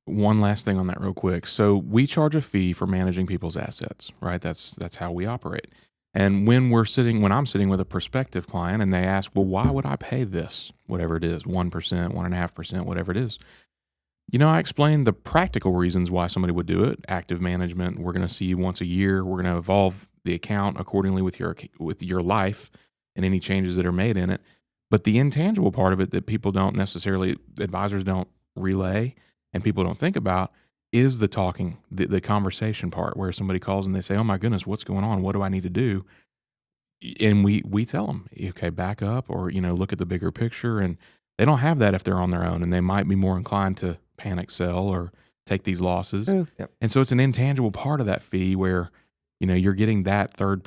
One last thing on that real quick. So we charge a fee for managing people's assets, right? That's how we operate. And when I'm sitting with a prospective client and they ask, well, why would I pay this? Whatever it is, 1%, 1.5%, whatever it is. I explain the practical reasons why somebody would do it. Active management. We're going to see you once a year. We're going to evolve the account accordingly with your life and any changes that are made in it. But the intangible part of it that advisors don't relay and people don't think about is the talking, the conversation part, where somebody calls and they say, oh my goodness, what's going on? What do I need to do? And we tell them, okay, back up, or, look at the bigger picture. And they don't have that if they're on their own, and they might be more inclined to panic sell or take these losses. True. Yep. And so it's an intangible part of that fee where, you're getting that third,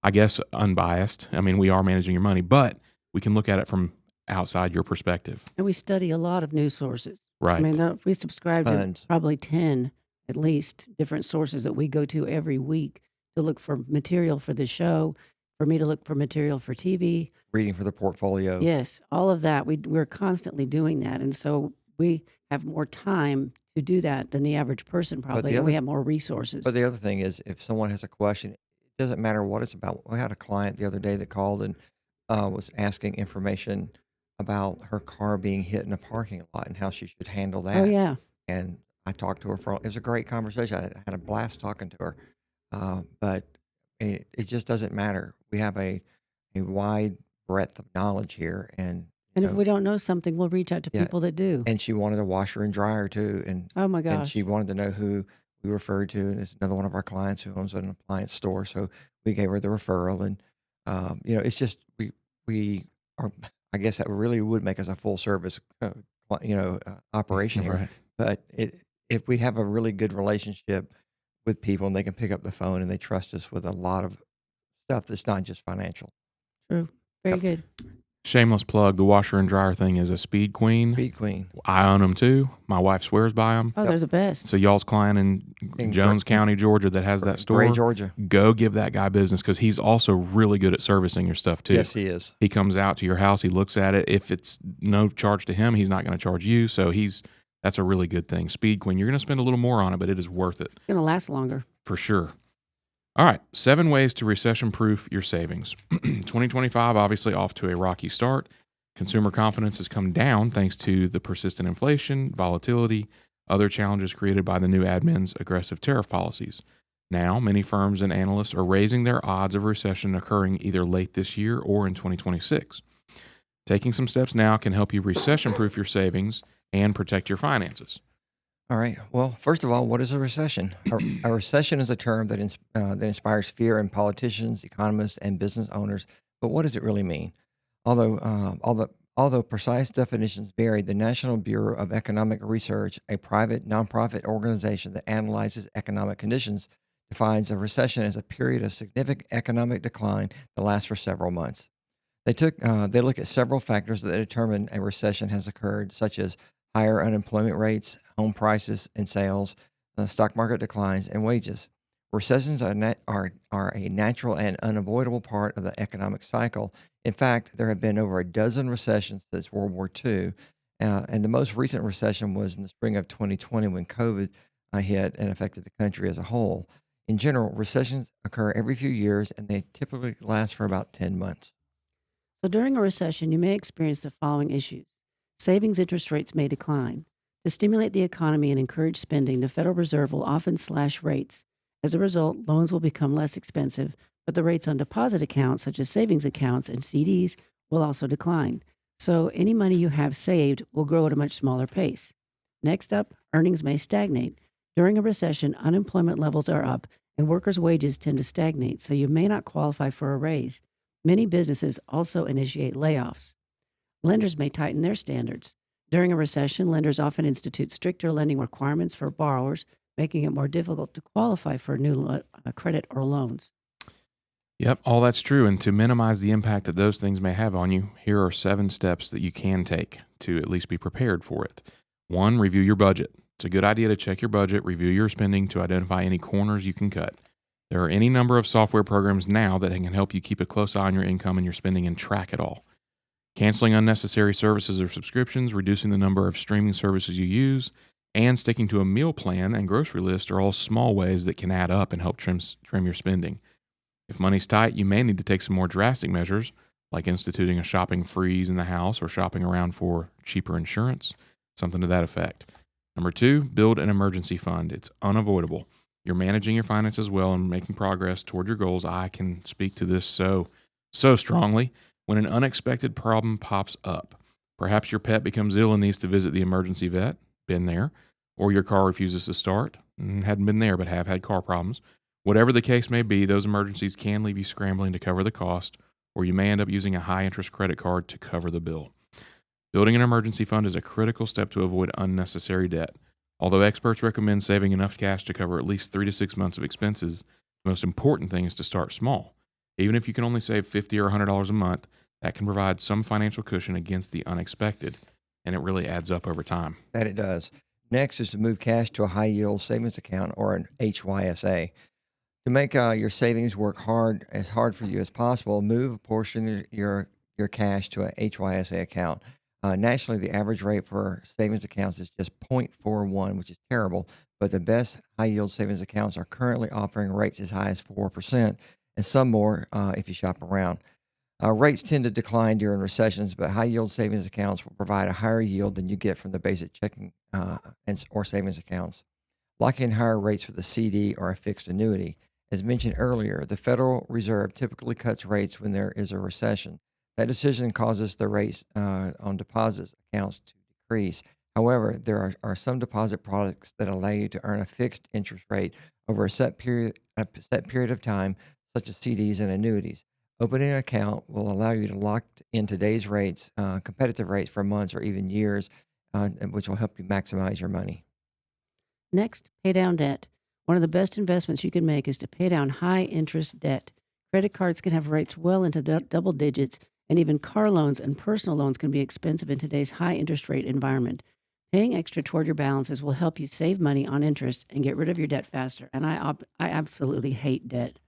I guess, unbiased. I mean, we are managing your money, but we can look at it from outside your perspective. And we study a lot of news sources. Right. I mean, we subscribe Tons. to probably 10, at least, different sources that we go to every week to look for material for the show, for me to look for material for TV. Reading for the portfolio. Yes, all of that. We're constantly doing that. And so we have more time to do that than the average person probably. the And we other- have more resources. But the other thing is, if someone has a question, it doesn't matter what it's about. We had a client the other day that called and was asking information about her car being hit in a parking lot and how she should handle that. Oh, yeah. And I talked to her it was a great conversation. I had a blast talking to her. But it just doesn't matter. We have a wide breadth of knowledge here, and And if we don't know something, we'll reach out to Yeah. people that do. and she wanted a washer and dryer too, and Oh, my and gosh. she wanted to know who we referred to, and it's another one of our clients who owns an appliance store, so we gave her the referral, and it's just we are. I guess that really would make us a full service, operation here. Right. But if we have a really good relationship with people and they can pick up the phone and they trust us with a lot of stuff that's not just financial. True. Very Yep. good. Shameless plug, the washer and dryer thing is a Speed Queen. Speed Queen. I own them too. My wife swears by them. Oh, Yep. they're the best. So y'all's client in Jones County, Georgia, that has that store, Gray, Georgia. go give that guy business, because he's also really good at servicing your stuff too. Yes, he is. He comes out to your house, he looks at it. If it's no charge to him, he's not going to charge you. So that's a really good thing. Speed Queen, you're going to spend a little more on it, but it is worth it It's going to last longer. for sure. All right, 7 ways to recession-proof your savings. 2025 obviously off to a rocky start. Consumer confidence has come down thanks to the persistent inflation, volatility, other challenges created by the new admin's aggressive tariff policies. Now, many firms and analysts are raising their odds of recession occurring either late this year or in 2026. Taking some steps now can help you recession-proof your savings and protect your finances. All right. Well, first of all, what is a recession? A recession is a term that inspires fear in politicians, economists, and business owners. But what does it really mean? Although precise definitions vary, the National Bureau of Economic Research, a private nonprofit organization that analyzes economic conditions, defines a recession as a period of significant economic decline that lasts for several months. They look at several factors that determine a recession has occurred, such as higher unemployment rates, home prices and sales, stock market declines, and wages. Recessions are a natural and unavoidable part of the economic cycle. In fact, there have been over a dozen recessions since World War II, and the most recent recession was in the spring of 2020 when COVID hit and affected the country as a whole. In general, recessions occur every few years, and they typically last for about 10 months. So during a recession, you may experience the following issues. Savings interest rates may decline. To stimulate the economy and encourage spending, the Federal Reserve will often slash rates. As a result, loans will become less expensive, but the rates on deposit accounts, such as savings accounts and CDs, will also decline. So any money you have saved will grow at a much smaller pace. Next up, earnings may stagnate. During a recession, unemployment levels are up and workers' wages tend to stagnate, so you may not qualify for a raise. Many businesses also initiate layoffs. Lenders may tighten their standards. During a recession, lenders often institute stricter lending requirements for borrowers, making it more difficult to qualify for new credit or loans. Yep, all that's true. And to minimize the impact that those things may have on you, here are 7 steps that you can take to at least be prepared for it. 1, review your budget. It's a good idea to check your budget, review your spending to identify any corners you can cut. There are any number of software programs now that can help you keep a close eye on your income and your spending and track it all. Canceling unnecessary services or subscriptions, reducing the number of streaming services you use, and sticking to a meal plan and grocery list are all small ways that can add up and help trim your spending. If money's tight, you may need to take some more drastic measures, like instituting a shopping freeze in the house or shopping around for cheaper insurance, something to that effect. Number 2, build an emergency fund. It's unavoidable. You're managing your finances well and making progress toward your goals. I can speak to this so strongly. When an unexpected problem pops up, perhaps your pet becomes ill and needs to visit the emergency vet, been there, or your car refuses to start, hadn't been there but have had car problems. Whatever the case may be, those emergencies can leave you scrambling to cover the cost, or you may end up using a high-interest credit card to cover the bill. Building an emergency fund is a critical step to avoid unnecessary debt. Although experts recommend saving enough cash to cover at least 3 to 6 months of expenses, the most important thing is to start small. Even if you can only save $50 or $100 a month, that can provide some financial cushion against the unexpected, and it really adds up over time. That it does. Next is to move cash to a high yield savings account or an HYSA. To make your savings work as hard for you as possible, move a portion of your cash to a HYSA account. Nationally, the average rate for savings accounts is just 0.41, which is terrible, but the best high-yield savings accounts are currently offering rates as high as 4%, and some more if you shop around. Rates tend to decline during recessions, but high-yield savings accounts will provide a higher yield than you get from the basic checking or savings accounts. Lock in higher rates for the CD or a fixed annuity. As mentioned earlier, the Federal Reserve typically cuts rates when there is a recession. That decision causes the rates on deposit accounts to decrease. However, there are some deposit products that allow you to earn a fixed interest rate over a set period of time, such as CDs and annuities. Opening an account will allow you to lock in today's rates, competitive rates for months or even years, which will help you maximize your money. Next, pay down debt. One of the best investments you can make is to pay down high-interest debt. Credit cards can have rates well into double digits, and even car loans and personal loans can be expensive in today's high-interest rate environment. Paying extra toward your balances will help you save money on interest and get rid of your debt faster. And I absolutely hate debt,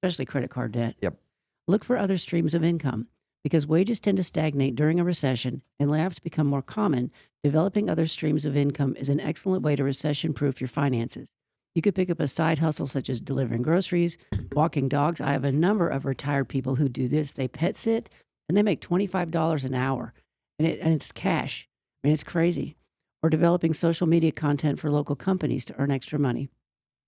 especially credit card debt. Yep. Look for other streams of income. Because wages tend to stagnate during a recession and layoffs become more common, developing other streams of income is an excellent way to recession-proof your finances. You could pick up a side hustle such as delivering groceries, walking dogs. I have a number of retired people who do this. They pet sit, and they make $25 an hour, and it's cash. I mean, it's crazy. Or developing social media content for local companies to earn extra money.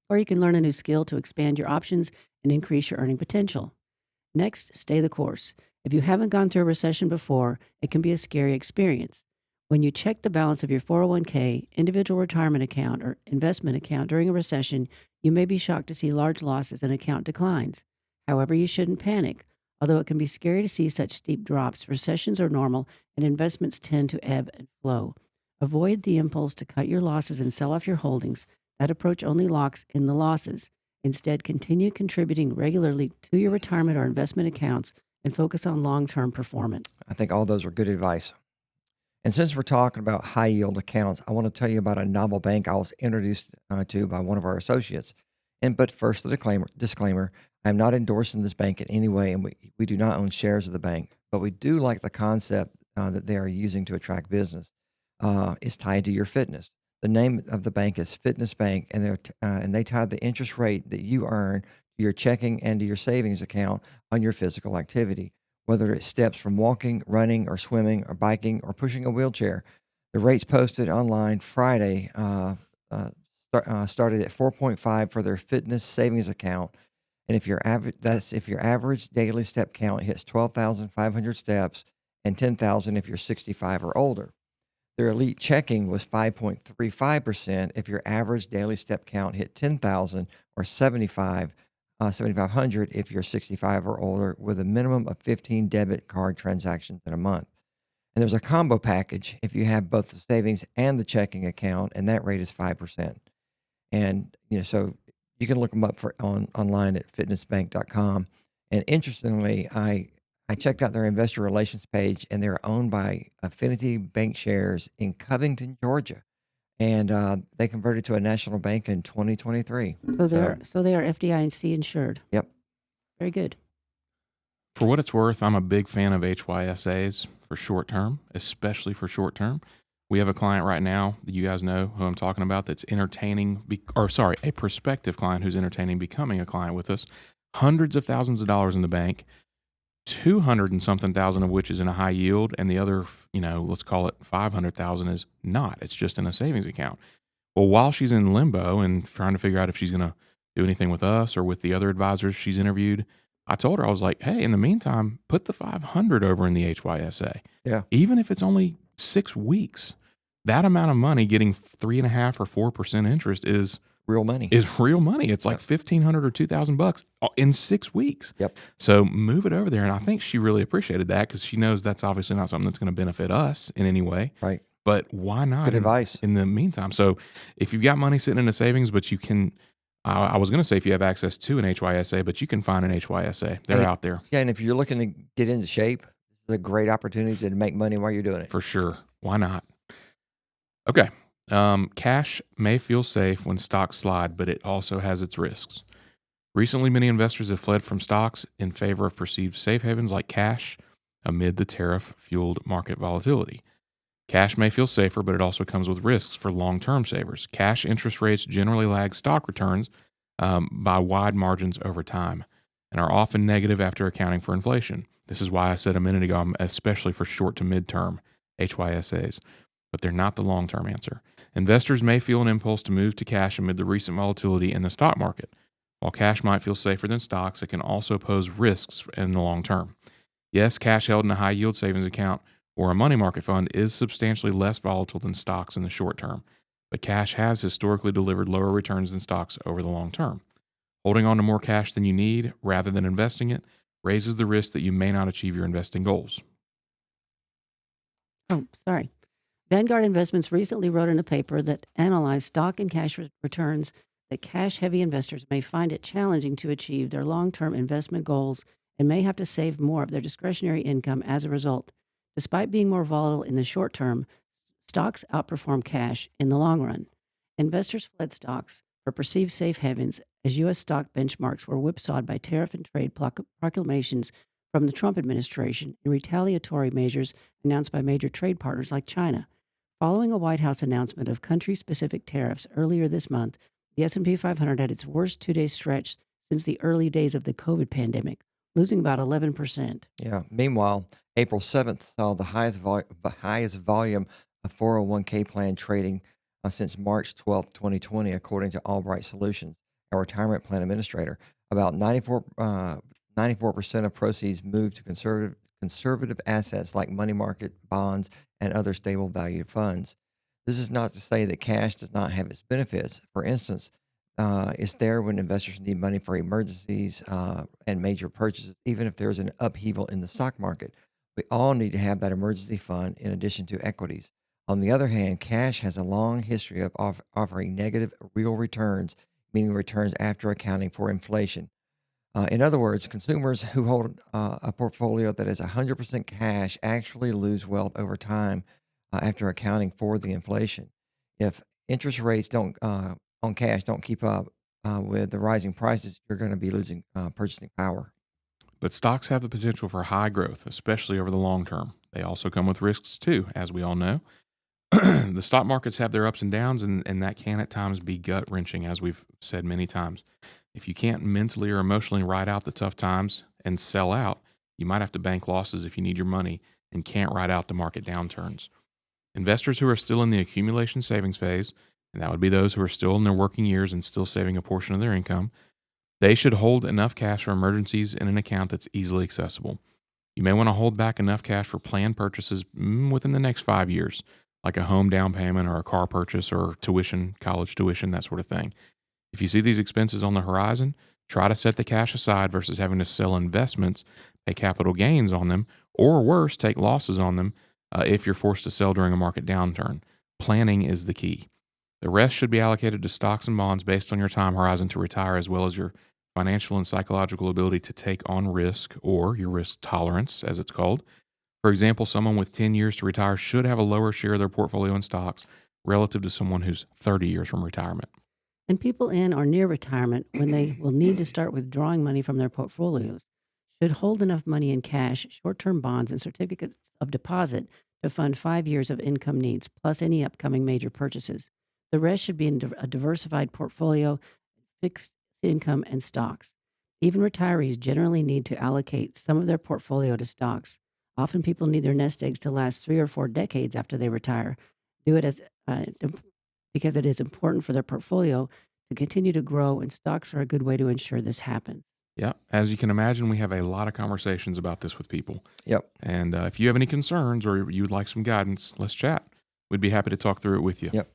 Or you can learn a new skill to expand your options and increase your earning potential. Next, stay the course. If you haven't gone through a recession before, it can be a scary experience. When you check the balance of your 401k, individual retirement account, or investment account during a recession, you may be shocked to see large losses and account declines. However, you shouldn't panic. Although it can be scary to see such steep drops, recessions are normal and investments tend to ebb and flow. Avoid the impulse to cut your losses and sell off your holdings. That approach only locks in the losses. Instead, continue contributing regularly to your retirement or investment accounts and focus on long-term performance. I think all those are good advice. And since we're talking about high yield accounts, I want to tell you about a novel bank I was introduced to by one of our associates. But first, the disclaimer, I'm not endorsing this bank in any way, and we do not own shares of the bank, but we do like the concept that they are using to attract business. It's tied to your fitness. The name of the bank is Fitness Bank, and they tie the interest rate that you earn to your checking and to your savings account on your physical activity, whether it's steps from walking, running, or swimming, or biking, or pushing a wheelchair. The rates posted online Friday started at 4.5 for their fitness savings account, and if your average daily step count hits 12,500 steps, and 10,000 if you're 65 or older. Their elite checking was 5.35% if your average daily step count hit 10,000 or 7,500 if you're 65 or older, with a minimum of 15 debit card transactions in a month. And there's a combo package if you have both the savings and the checking account, and that rate is 5%. And so you can look them up online at fitnessbank.com. And interestingly, I checked out their investor relations page, and they're owned by Affinity Bank Shares in Covington, Georgia. And they converted to a national bank in 2023. So they are FDIC insured. Yep. Very good. For what it's worth, I'm a big fan of HYSAs for short term, especially for short term. We have a client right now that you guys know who I'm talking about that's a prospective client who's entertaining becoming a client with us. Hundreds of thousands of dollars in the bank, 200 and something thousand of which is in a high yield, and the other, let's call it 500,000 is not. It's just in a savings account. Well, while she's in limbo and trying to figure out if she's going to do anything with us or with the other advisors she's interviewed, I told her, I was like, hey, in the meantime, put the 500 over in the HYSA. Yeah. Even if it's only 6 weeks, that amount of money getting 3.5% or 4% interest is real money. It's like $1,500 or $2,000 in 6 weeks. Yep. So move it over there. And I think she really appreciated that because she knows that's obviously not something that's going to benefit us in any way. Right. But why not? Good advice. In the meantime. So if you've got money sitting in a savings, but you can, I was going to say if you have access to an HYSA, but you can find an HYSA. They're out there. Yeah. And if you're looking to get into shape, it's a great opportunity to make money while you're doing it. For sure. Why not? Okay. Cash may feel safe when stocks slide, but it also has its risks. Recently, many investors have fled from stocks in favor of perceived safe havens like cash amid the tariff-fueled market volatility. Cash may feel safer, but it also comes with risks for long-term savers. Cash interest rates generally lag stock returns by wide margins over time and are often negative after accounting for inflation. This is why I said a minute ago, I'm especially for short to mid-term HYSAs, but they're not the long-term answer. Investors may feel an impulse to move to cash amid the recent volatility in the stock market. While cash might feel safer than stocks, it can also pose risks in the long term. Yes, cash held in a high-yield savings account or a money market fund is substantially less volatile than stocks in the short term, but cash has historically delivered lower returns than stocks over the long term. Holding on to more cash than you need rather than investing it raises the risk that you may not achieve your investing goals. Oh, sorry. Vanguard Investments recently wrote in a paper that analyzed stock and cash returns that cash-heavy investors may find it challenging to achieve their long-term investment goals and may have to save more of their discretionary income as a result. Despite being more volatile in the short term, stocks outperform cash in the long run. Investors fled stocks for perceived safe havens as U.S. stock benchmarks were whipsawed by tariff and trade proclamations from the Trump administration and retaliatory measures announced by major trade partners like China. Following a White House announcement of country-specific tariffs earlier this month, the S&P 500 had its worst two-day stretch since the early days of the COVID pandemic, losing about 11%. Yeah. Meanwhile, April 7th saw the highest volume of 401k plan trading since March 12th, 2020, according to Albright Solutions, a retirement plan administrator. About 94% of proceeds moved to conservative assets like money market, bonds, and other stable value funds. This is not to say that cash does not have its benefits. For instance, it's there when investors need money for emergencies and major purchases, even if there's an upheaval in the stock market. We all need to have that emergency fund in addition to equities. On the other hand, cash has a long history of offering negative real returns, meaning returns after accounting for inflation. In other words, consumers who hold a portfolio that is 100% cash actually lose wealth over time after accounting for the inflation. If interest rates don't on cash don't keep up with the rising prices, you're going to be losing purchasing power. But stocks have the potential for high growth, especially over the long term. They also come with risks too, as we all know. The stock markets have their ups and downs, and that can at times be gut wrenching, as we've said many times. If you can't mentally or emotionally ride out the tough times and sell out, you might have to bank losses if you need your money and can't ride out the market downturns. Investors who are still in the accumulation savings phase, and that would be those who are still in their working years and still saving a portion of their income, they should hold enough cash for emergencies in an account that's easily accessible. You may want to hold back enough cash for planned purchases within the next 5 years, like a home down payment or a car purchase or tuition, college tuition, that sort of thing. If you see these expenses on the horizon, try to set the cash aside versus having to sell investments, pay capital gains on them, or worse, take losses on them if you're forced to sell during a market downturn. Planning is the key. The rest should be allocated to stocks and bonds based on your time horizon to retire, as well as your financial and psychological ability to take on risk, or your risk tolerance, as it's called. For example, someone with 10 years to retire should have a lower share of their portfolio in stocks relative to someone who's 30 years from retirement. And people in or near retirement, when they will need to start withdrawing money from their portfolios, should hold enough money in cash, short-term bonds, and certificates of deposit to fund 5 years of income needs, plus any upcoming major purchases. The rest should be in a diversified portfolio, fixed income, and stocks. Even retirees generally need to allocate some of their portfolio to stocks. Often people need their nest eggs to last 3 or 4 decades after they retire. Do it as because it is important for their portfolio to continue to grow, and stocks are a good way to ensure this happens. Yeah, as you can imagine, we have a lot of conversations about this with people. Yep. And if you have any concerns or you'd like some guidance, let's chat. We'd be happy to talk through it with you. Yep.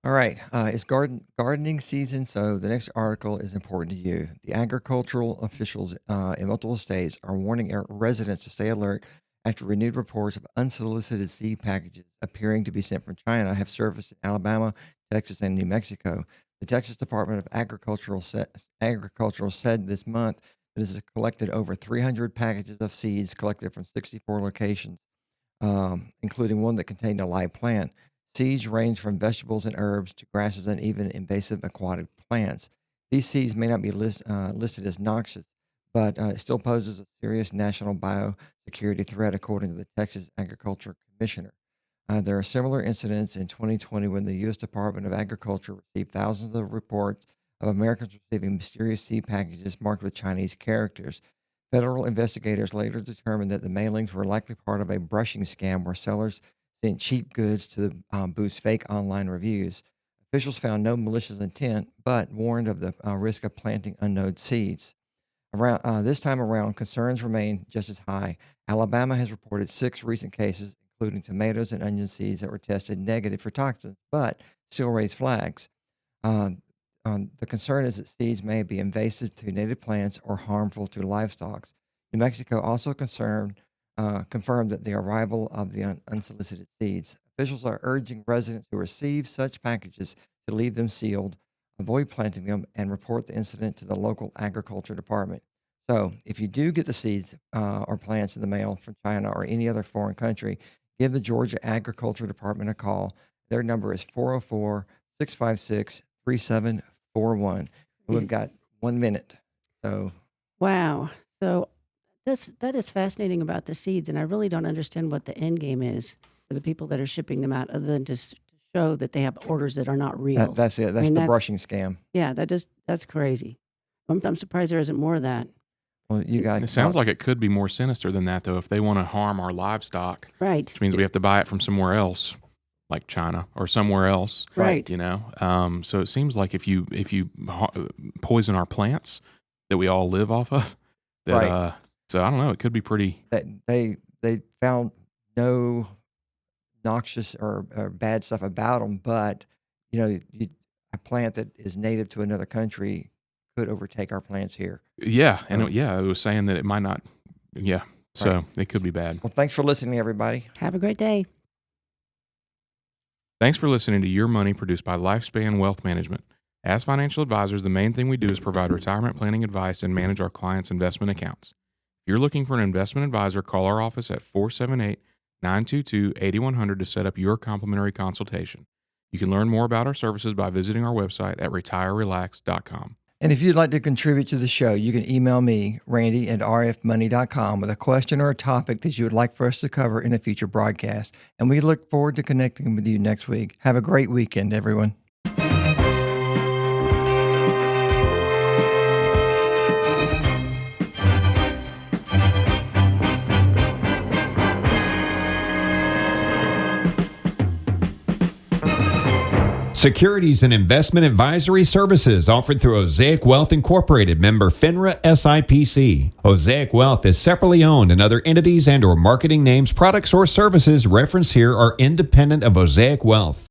All right. It's gardening season, so the next article is important to you. The agricultural officials in multiple states are warning residents to stay alert after renewed reports of unsolicited seed packages appearing to be sent from China have surfaced in Alabama, Texas, and New Mexico. The Texas Department of Agriculture said this month that it has collected over 300 packages of seeds collected from 64 locations, including one that contained a live plant. Seeds range from vegetables and herbs to grasses and even invasive aquatic plants. These seeds may not be listed as noxious, but it still poses a serious national biosecurity threat, according to the Texas Agriculture Commissioner. There are similar incidents in 2020 when the U.S. Department of Agriculture received thousands of reports of Americans receiving mysterious seed packages marked with Chinese characters. Federal investigators later determined that the mailings were likely part of a brushing scam where sellers sent cheap goods to boost fake online reviews. Officials found no malicious intent, but warned of the risk of planting unknown seeds. This time around, concerns remain just as high. Alabama has reported 6 recent cases, including tomatoes and onion seeds that were tested negative for toxins, but still raised flags. The concern is that seeds may be invasive to native plants or harmful to livestock. New Mexico also confirmed that the arrival of the unsolicited seeds. Officials are urging residents who receive such packages to leave them sealed, avoid planting them, and report the incident to the local agriculture department. So if you do get the seeds or plants in the mail from China or any other foreign country, give the Georgia Agriculture Department a call. Their number is 404-656-3741. We've got 1 minute. So Wow. So that is fascinating about the seeds, and I really don't understand what the end game is for the people that are shipping them out, other than just to show that they have orders that are not real. that's it. That's the brushing scam. Yeah, that's crazy. I'm surprised there isn't more of that. Well, you got. It sounds like it could be more sinister than that, though, if they want to harm our livestock, Right. which means we have to buy it from somewhere else, like China or somewhere else. Right. You know, so it seems like if you poison our plants that we all live off of, that Right. So I don't know. It could be pretty. That they found no noxious or bad stuff about them, but a plant that is native to another country could overtake our plants here. Yeah. And it was saying that it might not. Yeah. So Right. it could be bad. Well, thanks for listening, everybody. Have a great day. Thanks for listening to Your Money, produced by Lifespan Wealth Management. As financial advisors, the main thing we do is provide retirement planning advice and manage our clients' investment accounts. If you're looking for an investment advisor, call our office at 478-922-8100 to set up your complimentary consultation. You can learn more about our services by visiting our website at retirerelax.com. And if you'd like to contribute to the show, you can email me, randy@rfmoney.com, with a question or a topic that you would like for us to cover in a future broadcast. And we look forward to connecting with you next week. Have a great weekend, everyone. Securities and investment advisory services offered through Osaic Wealth Incorporated, member FINRA SIPC. Osaic Wealth is separately owned, and other entities and or marketing names, products, or services referenced here are independent of Osaic Wealth.